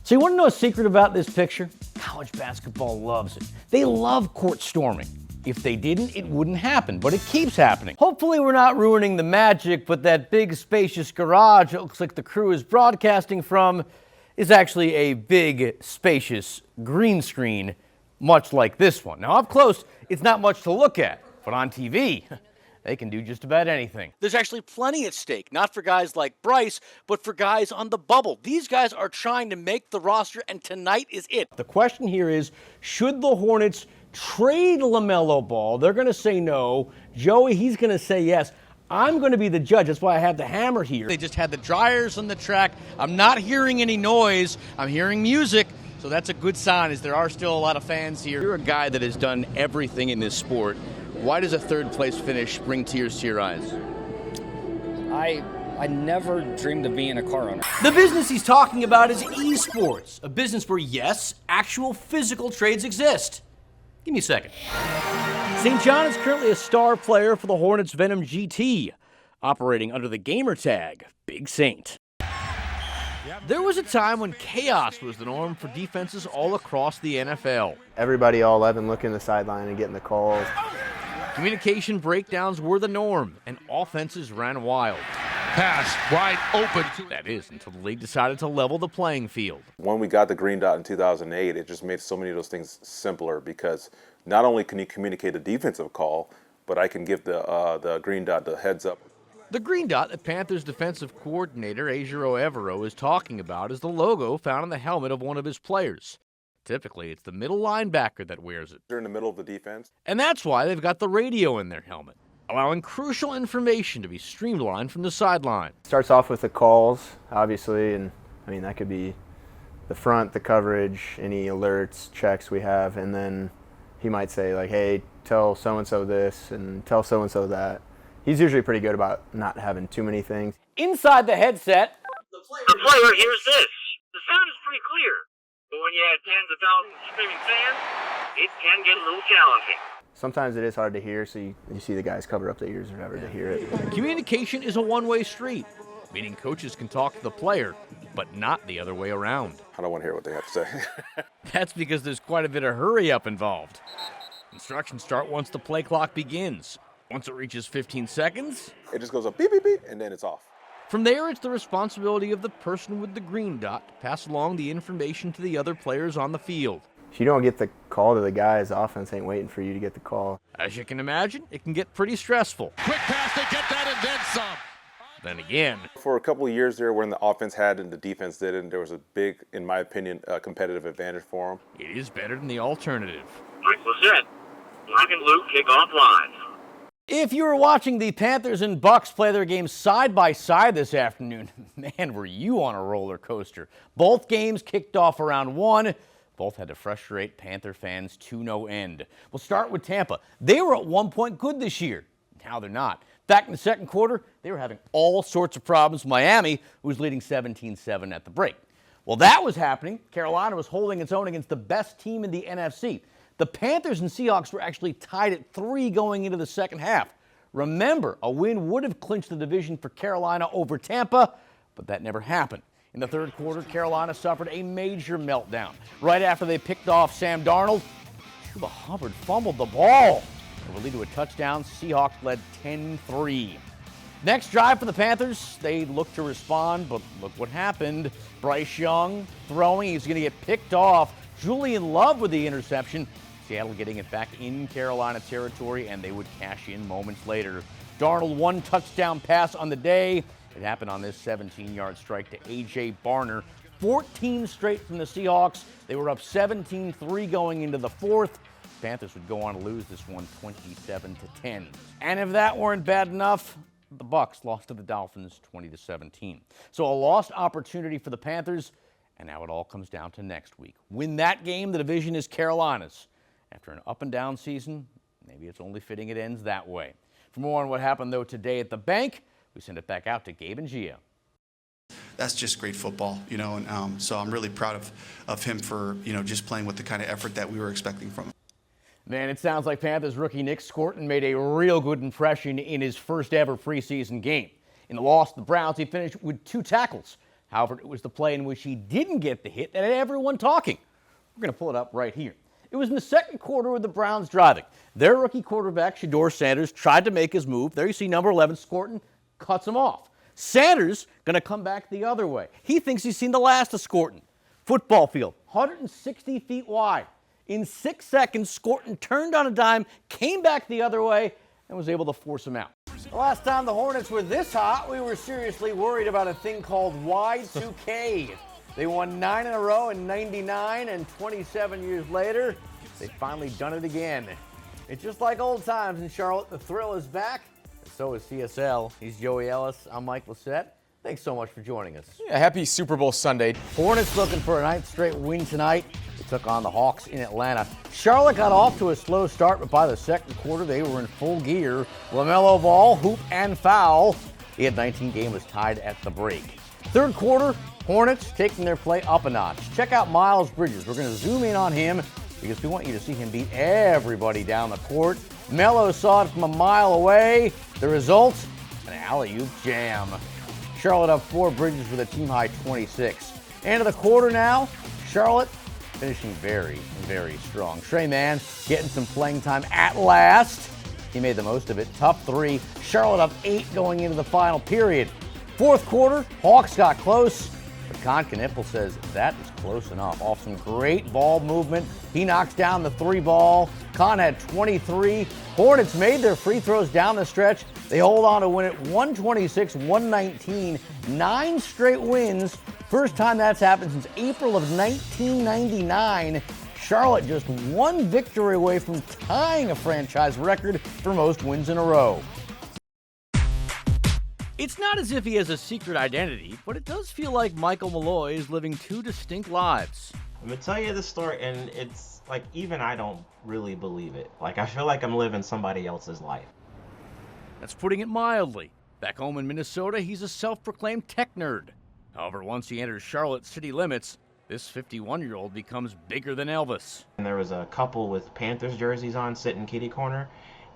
So you want to know a secret about this picture? College basketball loves it. They love court storming. If they didn't, it wouldn't happen, but it keeps happening. Hopefully we're not ruining the magic, but that big spacious garage it looks like the crew is broadcasting from is actually a big spacious green screen, much like this one. Now up close, it's not much to look at, but on TV, they can do just about anything. There's actually plenty at stake, not for guys like Bryce, but for guys on the bubble. These guys are trying to make the roster, and tonight is it. The question here is, should the Hornets trade LaMelo Ball? They're going to say no. Joey, he's going to say yes. I'm going to be the judge. That's why I have the hammer here. They just had the dryers on the track. I'm not hearing any noise. I'm hearing music. So that's a good sign, as there are still a lot of fans here. You're a guy that has done everything in this sport. Why does a third place finish bring tears to your eyes? I never dreamed of being a car owner. The business he's talking about is esports, a business where, yes, actual physical trades exist. Give me a second. St. John is currently a star player for the Hornets Venom GT, operating under the gamer tag Big Saint. There was a time when chaos was the norm for defenses all across the NFL. Everybody all 11 looking the sideline and getting the calls. Communication breakdowns were the norm, and offenses ran wild. Pass wide open. That is, until the league decided to level the playing field. When we got the green dot in 2008, it just made so many of those things simpler, because not only can you communicate a defensive call, but I can give the green dot the heads up. The green dot that Panthers defensive coordinator Ejiro Evero is talking about is the logo found on the helmet of one of his players. Typically, it's the middle linebacker that wears it. They're in the middle of the defense. And that's why they've got the radio in their helmet, allowing crucial information to be streamlined from the sideline. Starts off with the calls, obviously, and I mean that could be the front, the coverage, any alerts, checks we have, and then he might say like, hey, tell so-and-so this and tell so-and-so that. He's usually pretty good about not having too many things. Inside the headset, the player hears this. The sound is pretty clear, but when you have tens of thousands of screaming fans, it can get a little challenging. Sometimes it is hard to hear, so you see the guys cover up their ears or whatever to hear it. Communication is a one-way street, meaning coaches can talk to the player, but not the other way around. I don't want to hear what they have to say. That's because there's quite a bit of hurry-up involved. Instructions start once the play clock begins. Once it reaches 15 seconds, it just goes up beep, beep, beep, and then it's off. From there, it's the responsibility of the person with the green dot to pass along the information to the other players on the field. If you don't get the call to the guys, the offense ain't waiting for you to get the call. As you can imagine, it can get pretty stressful. Quick pass to get that and then some. Then again, for a couple of years there, when the offense had and the defense didn't, there was a big, in my opinion, competitive advantage for them. It is better than the alternative. Lacett, Lock and Luke kick off live. If you were watching the Panthers and Bucks play their games side by side this afternoon, man, were you on a roller coaster. Both games kicked off around 1. Both had to frustrate Panther fans to no end. We'll start with Tampa. They were at one point good this year. Now they're not. Back in the second quarter, they were having all sorts of problems. Miami was leading 17-7 at the break. While that was happening, Carolina was holding its own against the best team in the NFC. The Panthers and Seahawks were actually tied at 3 going into the second half. Remember, a win would have clinched the division for Carolina over Tampa, but that never happened. In the third quarter, Carolina suffered a major meltdown. Right after they picked off Sam Darnold, Chuba Hubbard fumbled the ball. It would lead to a touchdown. Seahawks led 10-3. Next drive for the Panthers, they looked to respond, but look what happened. Bryce Young throwing, he's going to get picked off. Julian Love with the interception. Seattle getting it back in Carolina territory, and they would cash in moments later. Darnold, 1 touchdown pass on the day. It happened on this 17-yard strike to A.J. Barner. 14 straight from the Seahawks. They were up 17-3 going into the fourth. Panthers would go on to lose this one 27-10. And if that weren't bad enough, the Bucks lost to the Dolphins 20-17. So a lost opportunity for the Panthers, and now it all comes down to next week. Win that game, the division is Carolina's. After an up-and-down season, maybe it's only fitting it ends that way. For more on what happened, though, today at the bank, we send it back out to Gabe and Gia. That's just great football, and so I'm really proud of him for, just playing with the kind of effort that we were expecting from him. Man, it sounds like Panthers rookie Nick Scorton made a real good impression in his first ever preseason game. In the loss to the Browns, he finished with 2 tackles. However, it was the play in which he didn't get the hit that had everyone talking. We're going to pull it up right here. It was in the second quarter with the Browns driving. Their rookie quarterback, Shedeur Sanders, tried to make his move. There you see number 11, Scorton, cuts him off. Sanders going to come back the other way. He thinks he's seen the last of Scorton. Football field, 160 feet wide. In 6 seconds, Scorton turned on a dime, came back the other way, and was able to force him out. The last time the Hornets were this hot, we were seriously worried about a thing called Y2K. They won 9 in a row in '99, and 27 years later, they've finally done it again. It's just like old times in Charlotte. The thrill is back, and so is CSL. He's Joey Ellis. I'm Mike Lacett. Thanks so much for joining us. Yeah, happy Super Bowl Sunday. Hornets looking for a 9th straight win tonight. They took on the Hawks in Atlanta. Charlotte got off to a slow start, but by the second quarter, they were in full gear. LaMelo Ball, hoop and foul. He had 19 games, was tied at the break. Third quarter, Hornets taking their play up a notch. Check out Miles Bridges. We're going to zoom in on him because we want you to see him beat everybody down the court. Melo saw it from a mile away. The result, an alley-oop jam. Charlotte up 4, Bridges with a team-high 26. End of the quarter now. Charlotte finishing very, very strong. Trey Mann getting some playing time at last. He made the most of it. Tough 3. Charlotte up 8 going into the final period. Fourth quarter, Hawks got close, but Con Knippel says that is close enough. Off some great ball movement, he knocks down the 3 ball. Con had 23. Hornets made their free throws down the stretch. They hold on to win it 126-119. 9 straight wins. First time that's happened since April of 1999. Charlotte just 1 victory away from tying a franchise record for most wins in a row. It's not as if he has a secret identity, but it does feel like Michael Malloy is living 2 distinct lives. I'm gonna tell you this story, and it's like, even I don't really believe it. Like, I feel like I'm living somebody else's life. That's putting it mildly. Back home in Minnesota, he's a self-proclaimed tech nerd. However, once he enters Charlotte city limits, this 51-year-old becomes bigger than Elvis. And there was a couple with Panthers jerseys on sitting kitty corner,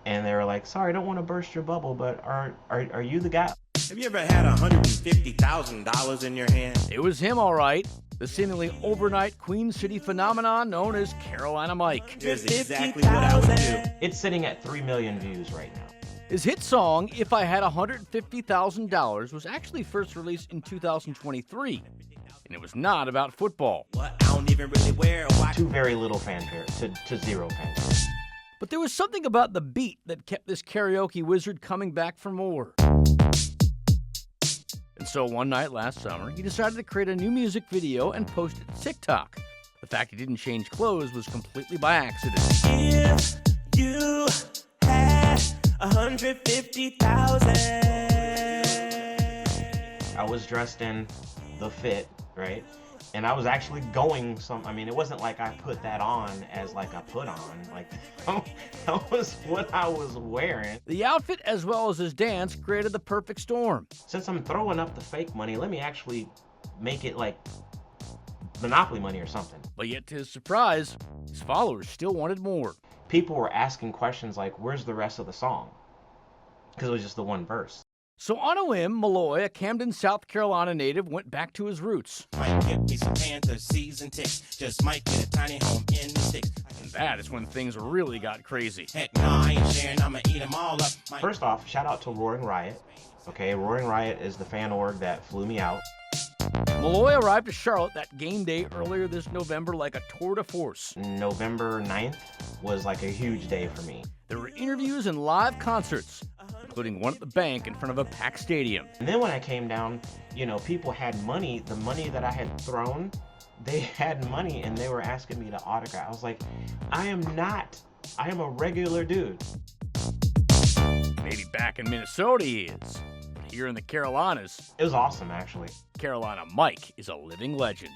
and they were like, sorry, I don't want to burst your bubble, but are you the guy? Have you ever had $150,000 in your hand? It was him, all right. The seemingly overnight Queen City phenomenon known as Carolina Mike. Here's exactly what I would do. It's sitting at 3 million views right now. His hit song, If I Had $150,000, was actually first released in 2023. And it was not about football. What? I don't even really wear a watch. To very little fanfare, to zero fanfare. But there was something about the beat that kept this karaoke wizard coming back for more. And so one night last summer, he decided to create a new music video and post it to TikTok. The fact he didn't change clothes was completely by accident. If you had $150,000. I was dressed in the fit, right? And I was actually going it wasn't like I put that on as like a put on. Like, that was what I was wearing. The outfit, as well as his dance, created the perfect storm. Since I'm throwing up the fake money, let me actually make it like Monopoly money or something. But yet, to his surprise, his followers still wanted more. People were asking questions like, where's the rest of the song? Because it was just the one verse. So on a whim, Malloy, a Camden, South Carolina native, went back to his roots. Might get me some Panthers season ticks. Just might get a tiny home in the sticks. And that is when things really got crazy. Heck no, I ain't sharing. I'ma eat them all up. First off, shout out to Roaring Riot. Okay, Roaring Riot is the fan org that flew me out. Malloy arrived to Charlotte that game day earlier this November like a tour de force. November 9th was like a huge day for me. There were interviews and live concerts, including one at the bank in front of a packed stadium. And then when I came down, people had money. The money that I had thrown, they had money and they were asking me to autograph. I was like, I am a regular dude. Maybe back in Minnesota he is, but here in the Carolinas, it was awesome, actually. Carolina Mike is a living legend.